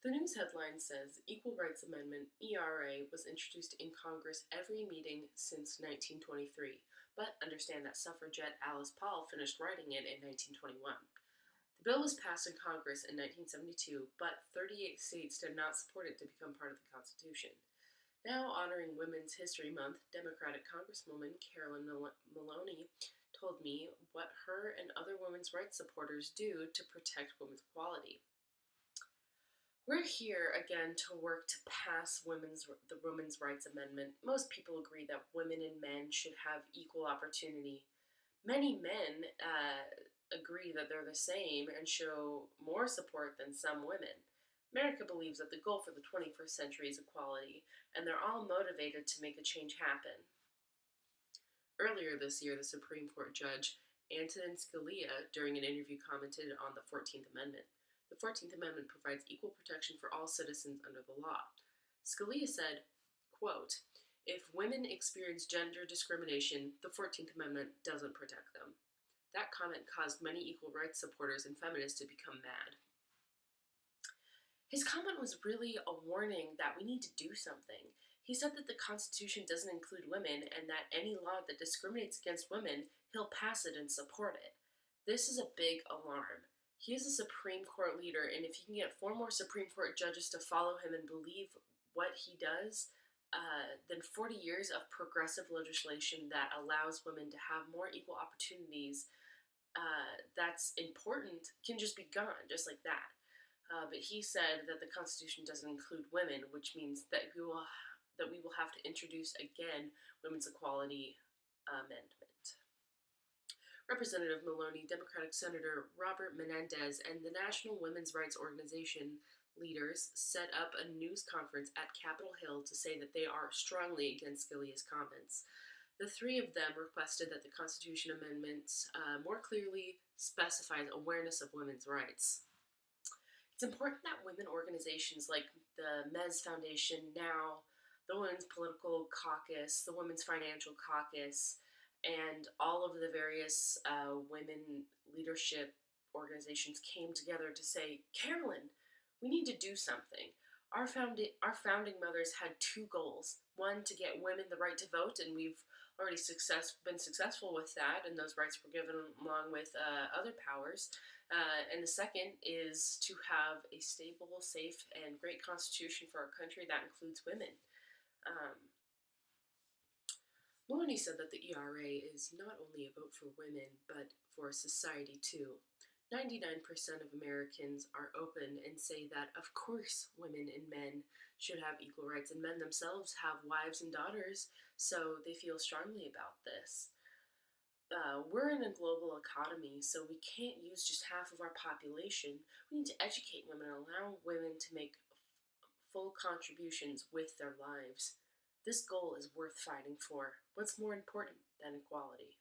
The news headline says Equal Rights Amendment (ERA) was introduced in Congress every meeting since 1923, but understand that suffragette Alice Paul finished writing it in 1921. The bill was passed in Congress in 1972, but 38 states did not support it to become part of the Constitution. Now honoring Women's History Month, Democratic Congresswoman Carolyn Maloney told me what her and other women's rights supporters do to protect women's equality. We're here again to work to pass the Women's Rights Amendment. Most people agree that women and men should have equal opportunity. Many men agree that they're the same and show more support than some women. America believes that the goal for the 21st century is equality, and they're all motivated to make a change happen. Earlier this year, the Supreme Court Judge Antonin Scalia, during an interview, commented on the 14th Amendment. The 14th Amendment provides equal protection for all citizens under the law. Scalia said, quote, "If women experience gender discrimination, the 14th Amendment doesn't protect them." That comment caused many equal rights supporters and feminists to become mad. His comment was really a warning that we need to do something. He said that the Constitution doesn't include women and that any law that discriminates against women, he'll pass it and support it. This is a big alarm. He is a Supreme Court leader, and if he can get 4 more Supreme Court judges to follow him and believe what he does, then 40 years of progressive legislation that allows women to have more equal opportunities that's important can just be gone, just like that. But he said that the Constitution doesn't include women, which means that we will have to introduce again Women's Equality Amendment. Representative Maloney, Democratic Senator Robert Menendez, and the National Women's Rights Organization leaders set up a news conference at Capitol Hill to say that they are strongly against Scalia's comments. The 3 of them requested that the Constitution amendments more clearly specifies awareness of women's rights. It's important that women organizations like the MES Foundation, NOW, the Women's Political Caucus, the Women's Financial Caucus, and all of the various women leadership organizations came together to say, Carolyn, we need to do something. Our founding mothers had 2 goals. One, to get women the right to vote, and we've already been successful with that, and those rights were given along with other powers. And the second is to have a stable, safe, and great constitution for our country that includes women. Maloney said that the ERA is not only a vote for women, but for society too. 99% of Americans are open and say that, of course, women and men should have equal rights, and men themselves have wives and daughters, so they feel strongly about this. We're in a global economy, so we can't use just half of our population. We need to educate women and allow women to make full contributions with their lives. This goal is worth fighting for. What's more important than equality?